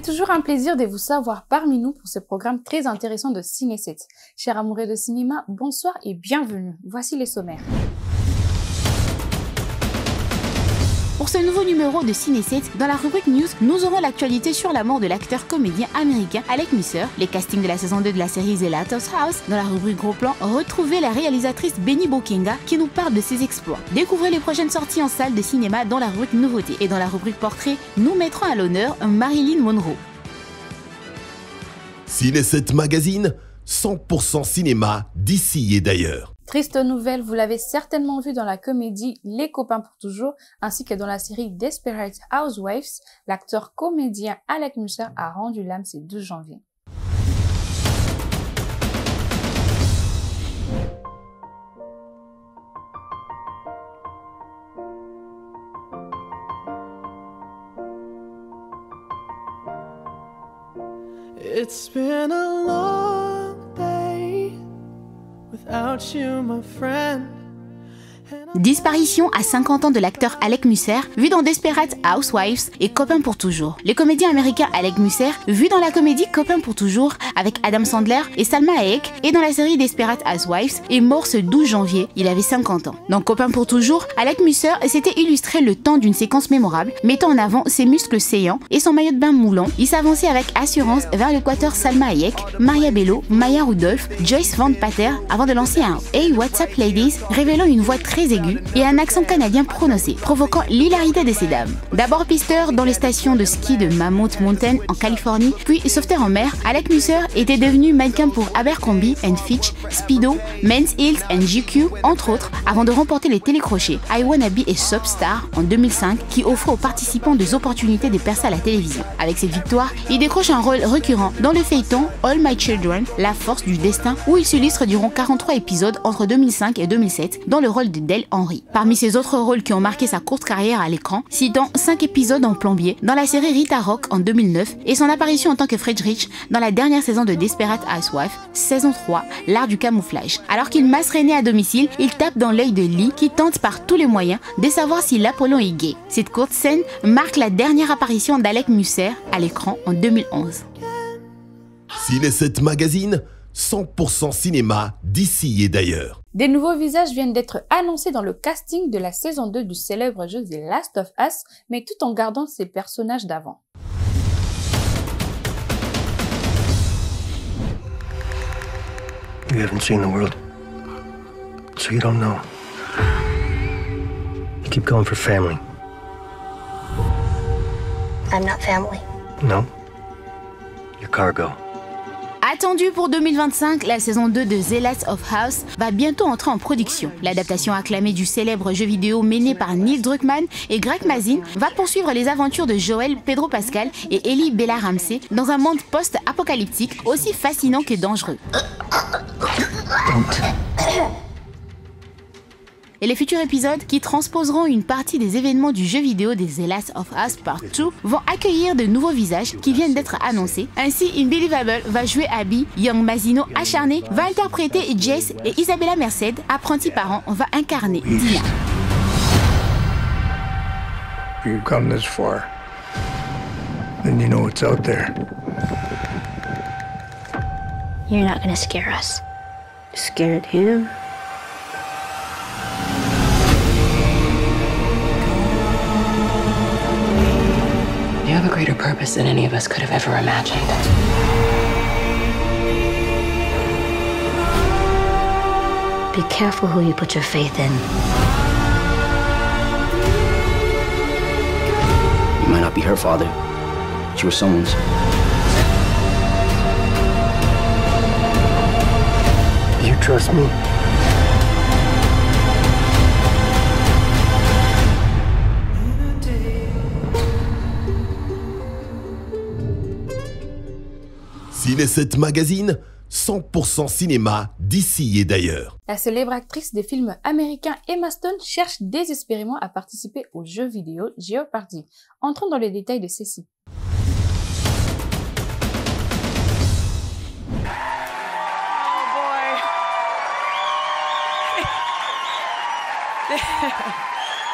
C'est toujours un plaisir de vous savoir parmi nous pour ce programme très intéressant de Ciné7. Chers amoureux de cinéma, bonsoir et bienvenue. Voici les sommaires. Pour ce nouveau numéro de Ciné7, dans la rubrique News, nous aurons l'actualité sur la mort de l'acteur comédien américain Alec Musser, les castings de la saison 2 de la série The Last House. Dans la rubrique Gros Plan, retrouvez la réalisatrice Benny Bokenga qui nous parle de ses exploits. Découvrez les prochaines sorties en salle de cinéma dans la rubrique Nouveautés. Et dans la rubrique Portrait, nous mettrons à l'honneur Marilyn Monroe. Ciné7 Magazine, 100% cinéma d'ici et d'ailleurs. Triste nouvelle, vous l'avez certainement vu dans la comédie Les copains pour toujours, ainsi que dans la série Desperate Housewives, l'acteur comédien Alec Musser a rendu l'âme ce 12 janvier. It's been a long day without you, my friend. Disparition à 50 ans de l'acteur Alec Musser, vu dans Desperate Housewives et Copains pour toujours. Le comédien américain Alec Musser, vu dans la comédie Copains pour toujours avec Adam Sandler et Salma Hayek, et dans la série Desperate Housewives, est mort ce 12 janvier, il avait 50 ans. Dans Copains pour toujours, Alec Musser s'était illustré le temps d'une séquence mémorable, mettant en avant ses muscles saillants et son maillot de bain moulant. Il s'avançait avec assurance vers l'équateur Salma Hayek, Maria Bello, Maya Rudolph, Joyce Van Pater, avant de lancer un « Hey, what's up ladies ?» révélant une voix très aiguë et un accent canadien prononcé, provoquant l'hilarité de ces dames. D'abord pisteur dans les stations de ski de Mammoth Mountain en Californie, puis sauveteur en mer, Alec Musser était devenu mannequin pour Abercrombie & Fitch, Speedo, Men's Health et GQ, entre autres, avant de remporter les télécrochets I Wanna Be a Substar en 2005, qui offre aux participants des opportunités de percer à la télévision. Avec cette victoire, il décroche un rôle récurrent dans le feuilleton All My Children, La Force du Destin, où il s'illustre durant 43 épisodes entre 2005 et 2007 dans le rôle de Dale Henry. Parmi ses autres rôles qui ont marqué sa courte carrière à l'écran, citant 5 épisodes en plombier dans la série Rita Rock en 2009 et son apparition en tant que Friedrich dans la dernière saison de Desperate Housewives, saison 3, l'art du camouflage. Alors qu'il masse René à domicile, il tape dans l'œil de Lee qui tente par tous les moyens de savoir si l'Apollon est gay. Cette courte scène marque la dernière apparition d'Alec Musser à l'écran en 2011. Ciné7 Magazine, 100% cinéma d'ici et d'ailleurs. Des nouveaux visages viennent d'être annoncés dans le casting de la saison 2 du célèbre jeu The Last of Us, mais tout en gardant ses personnages d'avant. You haven't seen the world, so you don't know. You keep going for family. I'm not family. No? You're cargo. Attendue pour 2025, la saison 2 de The Last of Us va bientôt entrer en production. L'adaptation acclamée du célèbre jeu vidéo mené par Neil Druckmann et Greg Mazin va poursuivre les aventures de Joel, Pedro Pascal et Ellie Bella Ramsey dans un monde post-apocalyptique aussi fascinant que dangereux. Et les futurs épisodes, qui transposeront une partie des événements du jeu vidéo des The Last of Us Part 2, vont accueillir de nouveaux visages qui viennent d'être annoncés. Ainsi, Unbelievable va jouer Abby, Young Mazino acharné va interpréter Jess et Isabella Merced, apprenti parent, va incarner Dina. If you've come this far, then you know what's out there. You're not gonna scare us. Scared him? You have a greater purpose than any of us could have ever imagined. Be careful who you put your faith in. You might not be her father, but you were someone's. You trust me? Ciné7 Magazine, 100% cinéma d'ici et d'ailleurs. La célèbre actrice des films américains Emma Stone cherche désespérément à participer au jeu vidéo Jeopardy. Entrons dans les détails de ceci.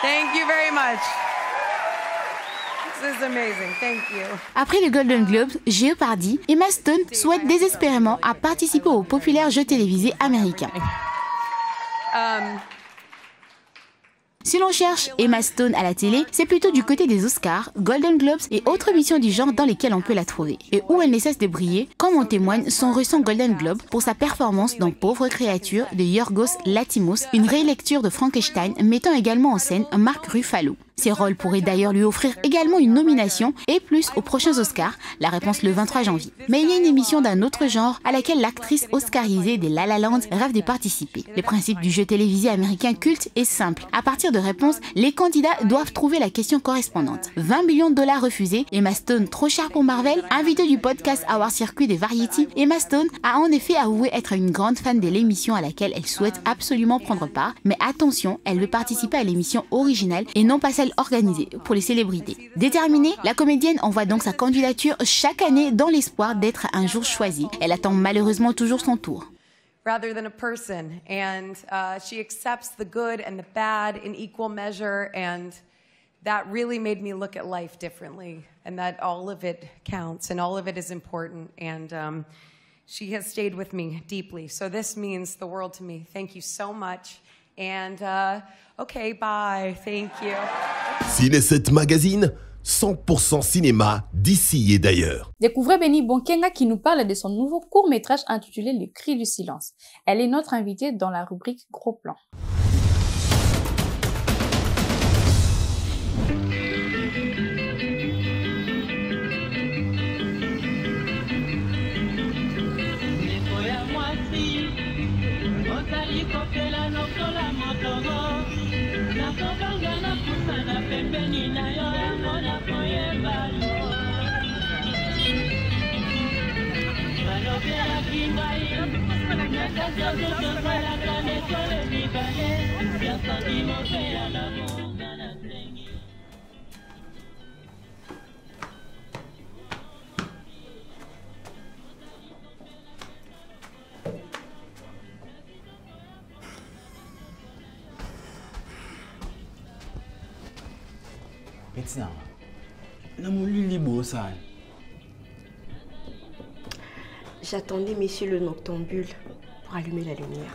Thank you very much. This is amazing. Thank you. Après les Golden Globes, Jeopardy, Emma Stone souhaite désespérément à participer au populaire jeu télévisé américain. Si l'on cherche Emma Stone à la télé, c'est plutôt du côté des Oscars, Golden Globes et autres émissions du genre dans lesquelles on peut la trouver. Et où elle ne cesse de briller, comme en témoigne son récent Golden Globe pour sa performance dans Pauvre créature de Yorgos Lanthimos, une rélecture de Frankenstein mettant également en scène Mark Ruffalo. Ces rôles pourraient d'ailleurs lui offrir également une nomination et plus aux prochains Oscars, la réponse le 23 janvier. Mais il y a une émission d'un autre genre à laquelle l'actrice oscarisée des La La Land rêve de participer. Le principe du jeu télévisé américain culte est simple. À partir de réponses, les candidats doivent trouver la question correspondante. 20 millions de dollars refusés, Emma Stone trop chère pour Marvel, invitée du podcast Our Circuit des Variety, Emma Stone a en effet avoué être une grande fan de l'émission à laquelle elle souhaite absolument prendre part, mais attention, elle veut participer à l'émission originale et non pas celle organisée pour les célébrités. Déterminée, la comédienne envoie donc sa candidature chaque année dans l'espoir d'être un jour choisie. Elle attend malheureusement toujours son tour. Rather than a person, and she accepts the good and the bad in equal measure, and that really made me look at life differently, and that all of it counts and all of it is important, and she has stayed with me deeply. So this means the world to me. Thank you so much. And, okay, bye. Thank you. Ciné7 Magazine, 100% cinéma d'ici et d'ailleurs. Découvrez Béni Bonkenga qui nous parle de son nouveau court-métrage intitulé Le Cri du silence. Elle est notre invitée dans la rubrique Gros plan. Bettina, namolili bosan. J'attendais Monsieur le Noctambule pour allumer la lumière.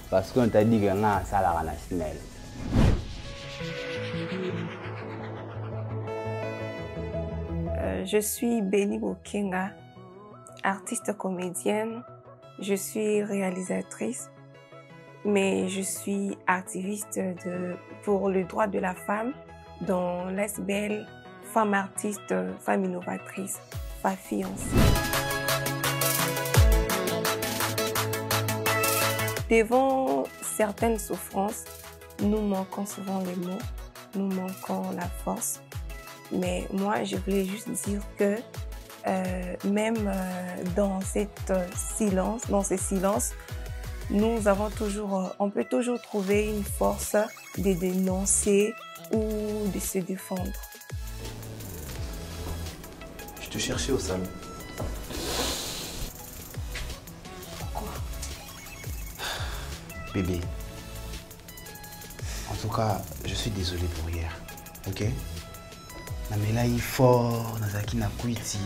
Parce qu'on t'a dit que nga salara na Snell. Je suis Béni Bonkenga, artiste comédienne. Je suis réalisatrice, mais je suis activiste pour le droit de la femme dans l'ASBL, femme artiste, femme innovatrice, FAFIANCE. Devant certaines souffrances, nous manquons souvent les mots, nous manquons la force. Mais moi, je voulais juste dire que même dans ce silence, nous avons on peut toujours trouver une force de dénoncer ou de se défendre. Je te cherchais au salon. Pourquoi? Bébé. En tout cas, je suis désolé pour hier. Ok? Mais là, il est fort, Nazaki n'a quitté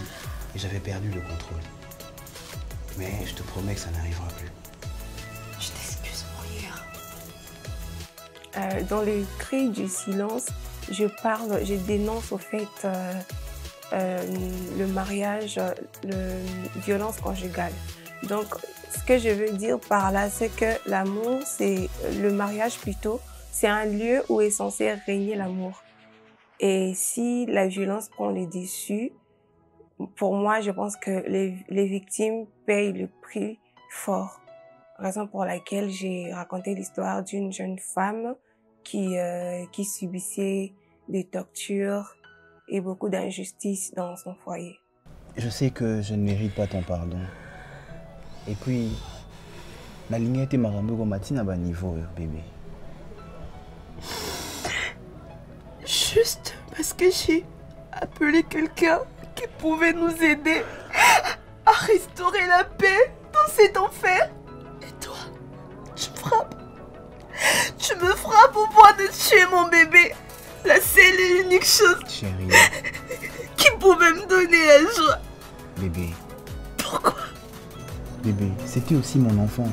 et j'avais perdu le contrôle. Mais je te promets que ça n'arrivera plus. Je t'excuse pour hier. Dans les cris du silence, je dénonce au fait le mariage, la violence conjugale. Donc, ce que je veux dire par là, c'est que l'amour, c'est le mariage plutôt, c'est un lieu où est censé régner l'amour. Et si la violence prend le dessus, pour moi, je pense que les victimes payent le prix fort. Raison pour laquelle j'ai raconté l'histoire d'une jeune femme qui subissait des tortures et beaucoup d'injustices dans son foyer. Je sais que je ne mérite pas ton pardon. Et puis, ma ligne était marambée comme matin à bas niveau, bébé. Juste parce que j'ai appelé quelqu'un qui pouvait nous aider à restaurer la paix dans cet enfer. Et toi, tu me frappes. Tu me frappes au point de tuer mon bébé. La seule et unique chose Chérie. qui pouvait me donner la joie. Bébé. Pourquoi? Bébé, c'était aussi mon enfant.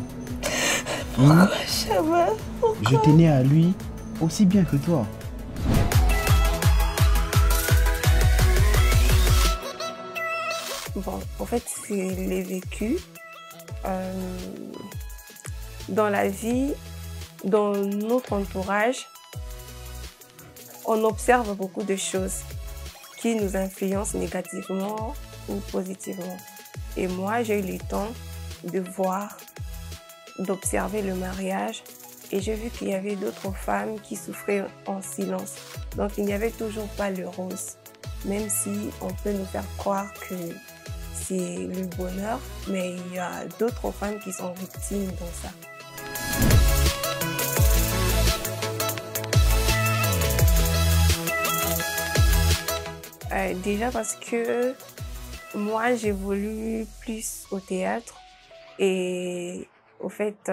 Pourquoi, Chama? Pourquoi? Je tenais à lui aussi bien que toi. Bon, en fait, c'est les vécus. Dans la vie, dans notre entourage, on observe beaucoup de choses qui nous influencent négativement ou positivement. Et moi, j'ai eu le temps de voir, d'observer le mariage et j'ai vu qu'il y avait d'autres femmes qui souffraient en silence. Donc, il n'y avait toujours pas le rose, même si on peut nous faire croire que c'est le bonheur, mais il y a d'autres femmes qui sont victimes dans ça. Déjà parce que moi, j'évolue plus au théâtre et au fait,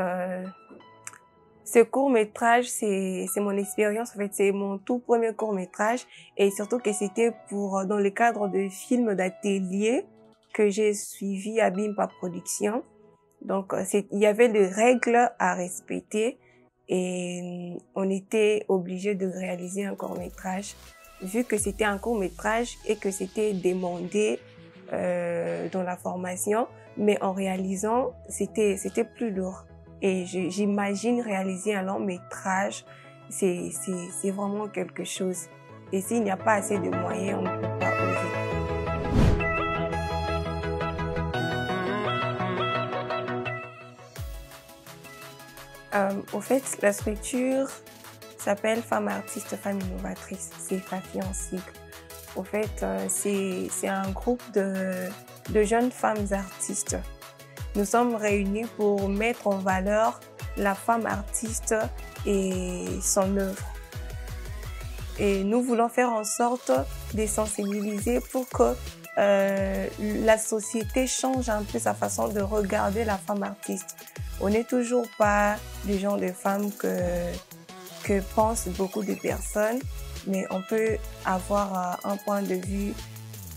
ce court-métrage, c'est mon expérience. En fait, c'est mon tout premier court-métrage et surtout que c'était dans le cadre de films d'atelier que j'ai suivi à Bimpa Production. Donc, il y avait des règles à respecter et on était obligé de réaliser un court-métrage. Vu que c'était un court-métrage et que c'était demandé dans la formation, mais en réalisant, c'était plus lourd. Et j'imagine réaliser un long-métrage, c'est vraiment quelque chose. Et s'il n'y a pas assez de moyens, on ne peut pas oser. Au fait, la structure s'appelle Femmes Artistes, Femmes Innovatrices. C'est FAFI en sigle. Au fait, c'est un groupe de jeunes femmes artistes. Nous sommes réunis pour mettre en valeur la femme artiste et son œuvre. Et nous voulons faire en sorte de sensibiliser pour que la société change un peu sa façon de regarder la femme artiste. On n'est toujours pas le genre de femmes que pensent beaucoup de personnes, mais on peut avoir un point de vue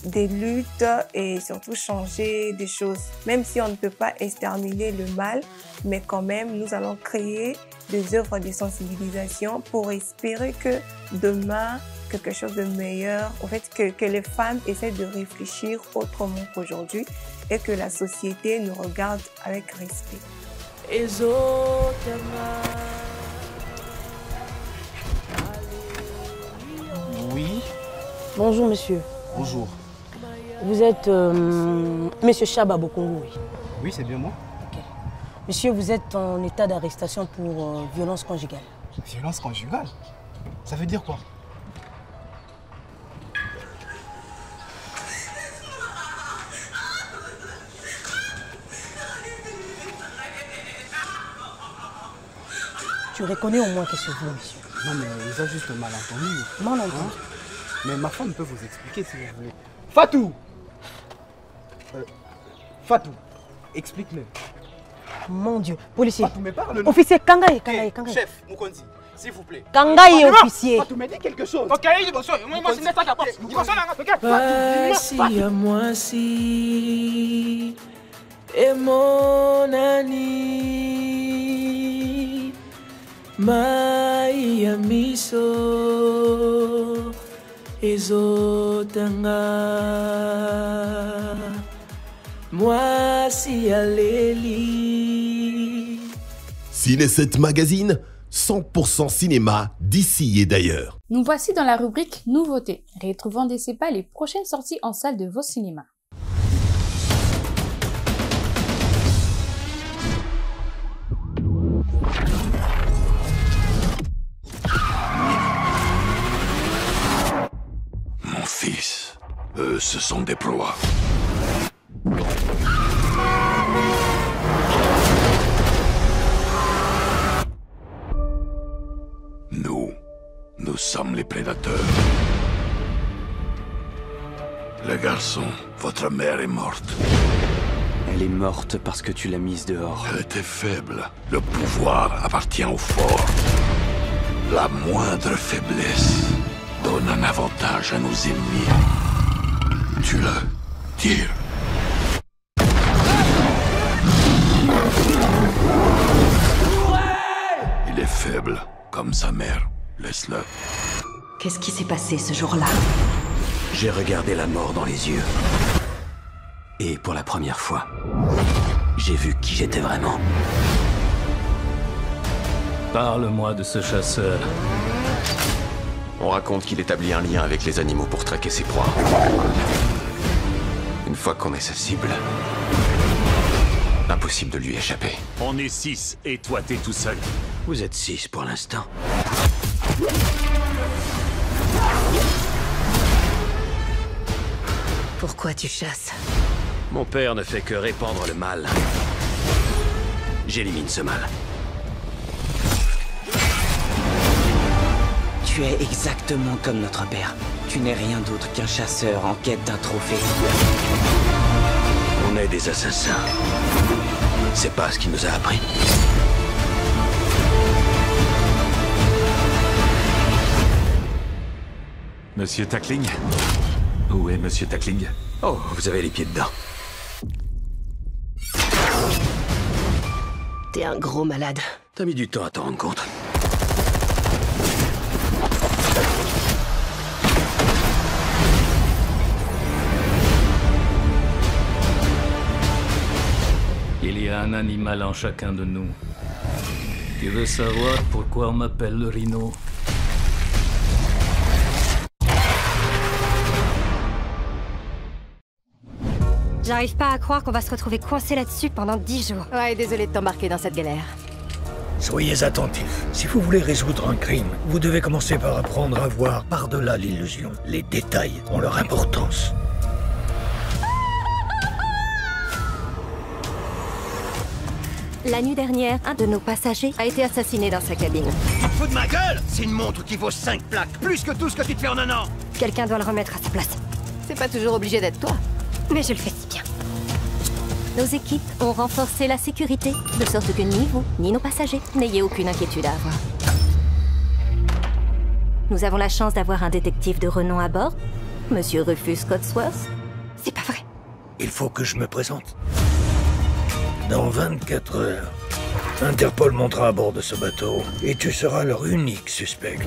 des luttes et surtout changer des choses. Même si on ne peut pas exterminer le mal, mais quand même, nous allons créer des œuvres de sensibilisation pour espérer que demain, quelque chose de meilleur, en fait, que les femmes essaient de réfléchir autrement qu'aujourd'hui et que la société nous regarde avec respect. Oui. Bonjour monsieur. Bonjour. Vous êtes monsieur Chaba Bokongo, oui. Oui, c'est bien moi. Okay. Monsieur, vous êtes en état d'arrestation pour violence conjugale. Violence conjugale? Ça veut dire quoi? Tu reconnais au moins que c'est vous, monsieur? Non, mais ils ont juste mal entendu. Mal entendu. Hein? Mais ma femme peut vous expliquer si vous voulez. Fatou! Fatou, explique-le. Mon Dieu, policier. Fatou, mais parle. Officier, Kangaï. Chef, Mukonzi, s'il vous plaît. Kangaï, officier. Fatou, me dis quelque chose. Ok, Voici à moi si et mon ami Maïa Miso Ezotanga moi si Aléli. Ciné 7 Magazine, 100% cinéma d'ici et d'ailleurs. Nous voici dans la rubrique Nouveautés, retrouvant d'ici pas les prochaines sorties en salle de vos cinémas. Mon fils, eux, ce sont des proies. Nous sommes les prédateurs. Le garçon, votre mère est morte. Elle est morte parce que tu l'as mise dehors. Elle était faible. Le pouvoir appartient aux forts. La moindre faiblesse donne un avantage à nos ennemis. Tue-le. Tire. Il est faible, comme sa mère. Laisse-le. Qu'est-ce qui s'est passé ce jour-là? J'ai regardé la mort dans les yeux. Et pour la première fois, j'ai vu qui j'étais vraiment. Parle-moi de ce chasseur. On raconte qu'il établit un lien avec les animaux pour traquer ses proies. Une fois qu'on est sa cible, impossible de lui échapper. On est 6 et toi t'es tout seul. Vous êtes 6 pour l'instant. Pourquoi tu chasses? Mon père ne fait que répandre le mal. J'élimine ce mal. Tu es exactement comme notre père. Tu n'es rien d'autre qu'un chasseur en quête d'un trophée. On est des assassins. C'est pas ce qu'il nous a appris. Monsieur Tackling? Où est Monsieur Tackling? Oh, vous avez les pieds dedans. T'es un gros malade. T'as mis du temps à t'en rendre compte. Il y a un animal en chacun de nous. Tu veux savoir pourquoi on m'appelle le Rhino? J'arrive pas à croire qu'on va se retrouver coincé là-dessus pendant 10 jours. Ouais, désolé de t'embarquer dans cette galère. Soyez attentifs. Si vous voulez résoudre un crime, vous devez commencer par apprendre à voir par-delà l'illusion. Les détails ont leur importance. La nuit dernière, un de nos passagers a été assassiné dans sa cabine. Tu te fous de ma gueule? C'est une montre qui vaut 5 plaques, plus que tout ce que tu te fais en un an. Quelqu'un doit le remettre à sa place. C'est pas toujours obligé d'être toi. Mais je le fais si bien. Nos équipes ont renforcé la sécurité, de sorte que ni vous, ni nos passagers n'ayez aucune inquiétude à avoir. Nous avons la chance d'avoir un détective de renom à bord, Monsieur Rufus Cotsworth. C'est pas vrai. Il faut que je me présente. Dans 24 heures, Interpol montera à bord de ce bateau et tu seras leur unique suspect.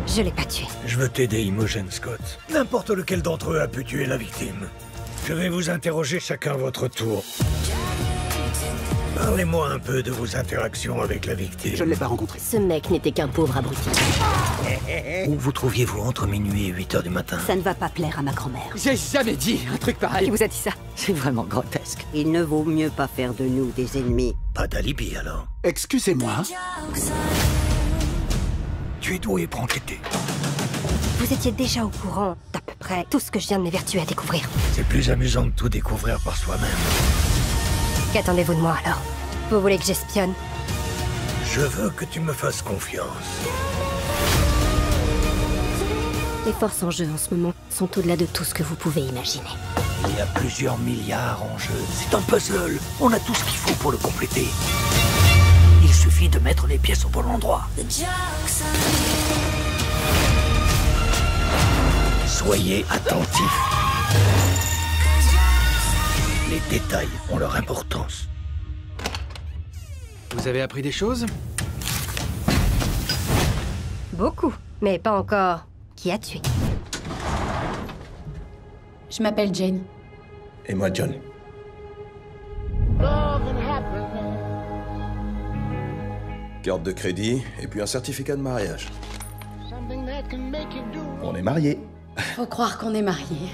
Je l'ai pas tué. Je veux t'aider, Imogen Scott. N'importe lequel d'entre eux a pu tuer la victime. Je vais vous interroger chacun à votre tour. Parlez-moi un peu de vos interactions avec la victime. Je ne l'ai pas rencontré. Ce mec n'était qu'un pauvre abruti. Où vous trouviez-vous entre minuit et 8 heures du matin? Ça ne va pas plaire à ma grand-mère. J'ai jamais dit un truc pareil. Qui vous a dit ça? C'est vraiment grotesque. Il ne vaut mieux pas faire de nous des ennemis. Pas d'alibi alors. Excusez-moi. Tu es doué pour enquêter. Vous étiez déjà au courant d'à peu près tout ce que je viens de m'évertuer à découvrir. C'est plus amusant de tout découvrir par soi-même. Qu'attendez-vous de moi alors? Vous voulez que j'espionne? Je veux que tu me fasses confiance. Les forces en jeu en ce moment sont au-delà de tout ce que vous pouvez imaginer. Il y a plusieurs milliards en jeu. C'est un puzzle. On a tout ce qu'il faut pour le compléter. Il suffit de mettre les pièces au bon endroit. Soyez attentifs. Les détails ont leur importance. Vous avez appris des choses? Beaucoup, mais pas encore qui a tué. Je m'appelle Jane. Et moi, John. Carte de crédit et puis un certificat de mariage. On est mariés. Faut croire qu'on est mariés.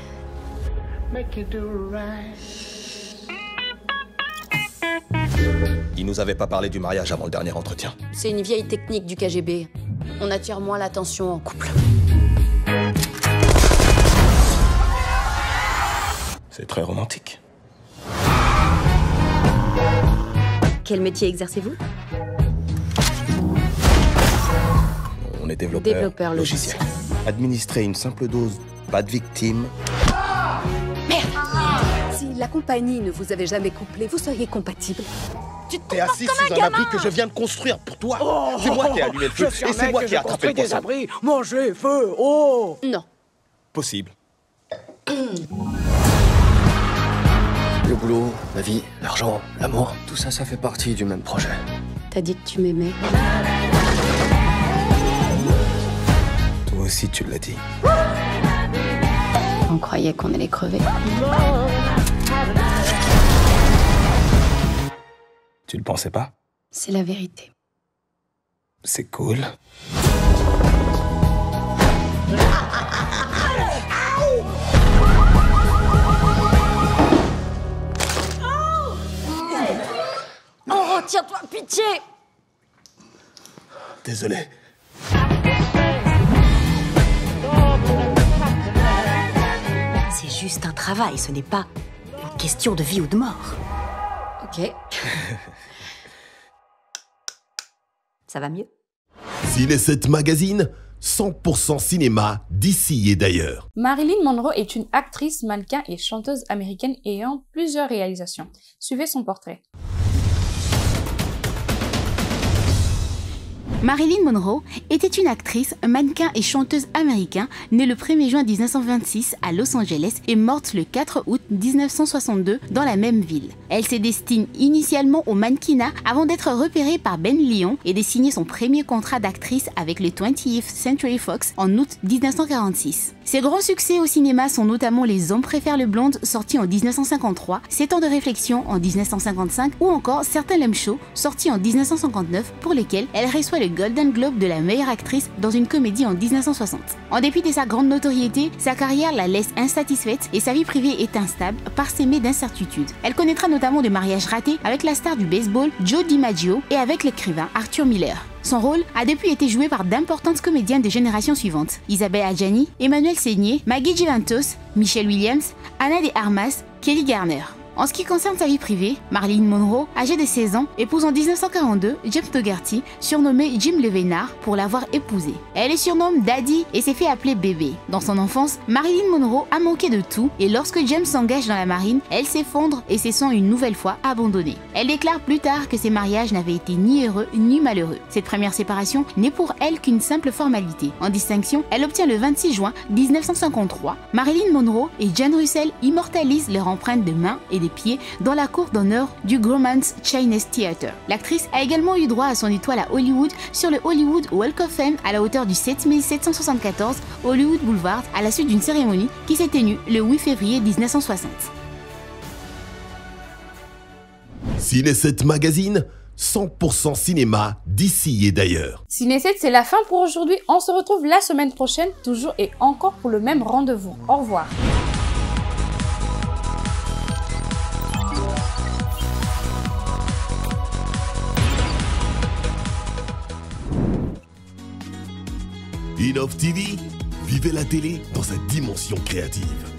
Il nous avait pas parlé du mariage avant le dernier entretien. C'est une vieille technique du KGB. On attire moins l'attention en couple. C'est très romantique. Quel métier exercez-vous? On est développeur, Développeur logiciel. Administrer une simple dose, pas de victime. Merde! Si la compagnie ne vous avait jamais couplé, vous seriez compatibles. tu te T'es comportes assis comme sous un un gamin. abri que je viens de construire pour toi. Oh, c'est moi qui ai allumé le feu je suis et un c'est mec moi et qui ai je attrapé le construis des poisson. abris. Manger, feu, oh. Non. Possible. Le boulot, la vie, l'argent, l'amour, tout ça, ça fait partie du même projet. T'as dit que tu m'aimais. Toi aussi, tu l'as dit. On croyait qu'on allait crever. Tu le pensais pas? C'est la vérité. C'est cool. Oh, tiens-toi, pitié. Désolé. C'est juste un travail, ce n'est pas une question de vie ou de mort. Ok. Ça va mieux? Ciné7 Magazine, 100% cinéma d'ici et d'ailleurs. Marilyn Monroe est une actrice, mannequin et chanteuse américaine ayant plusieurs réalisations. Suivez son portrait. Marilyn Monroe était une actrice, mannequin et chanteuse américaine née le 1er juin 1926 à Los Angeles et morte le 4 août 1962 dans la même ville. Elle se destine initialement au mannequinat avant d'être repérée par Ben Lyon et de signer son premier contrat d'actrice avec le 20th Century Fox en août 1946. Ses grands succès au cinéma sont notamment Les Hommes préfèrent le blonde sorti en 1953, 7 ans de réflexion en 1955 ou encore Certains l'aiment chaud sorti en 1959 pour lesquels elle reçoit le Golden Globe de la meilleure actrice dans une comédie en 1960. En dépit de sa grande notoriété, sa carrière la laisse insatisfaite et sa vie privée est instable, parsemée d'incertitudes. Elle connaîtra notamment des mariages ratés avec la star du baseball Joe DiMaggio et avec l'écrivain Arthur Miller. Son rôle a depuis été joué par d'importantes comédiennes des générations suivantes. Isabelle Adjani, Emmanuel Seigné, Maggie Gyllenhaal, Michelle Williams, Anna de Armas, Kelly Garner. En ce qui concerne sa vie privée, Marilyn Monroe, âgée de 16 ans, épouse en 1942 James Dougherty, surnommé Jim le Vénard pour l'avoir épousé. Elle le surnomme Daddy et s'est fait appeler bébé. Dans son enfance, Marilyn Monroe a manqué de tout et lorsque James s'engage dans la marine, elle s'effondre et se sent une nouvelle fois abandonnée. Elle déclare plus tard que ses mariages n'avaient été ni heureux ni malheureux. Cette première séparation n'est pour elle qu'une simple formalité. En distinction, elle obtient le 26 juin 1953. Marilyn Monroe et Jane Russell immortalisent leur empreinte de mains et de pieds dans la cour d'honneur du Grauman's Chinese Theatre. L'actrice a également eu droit à son étoile à Hollywood sur le Hollywood Walk of Fame à la hauteur du 7774 Hollywood Boulevard à la suite d'une cérémonie qui s'est tenue le 8 février 1960. Ciné7 Magazine, 100% cinéma d'ici et d'ailleurs. Ciné7, c'est la fin pour aujourd'hui. On se retrouve la semaine prochaine, toujours et encore pour le même rendez-vous. Au revoir. Innov TV, vivez la télé dans sa dimension créative.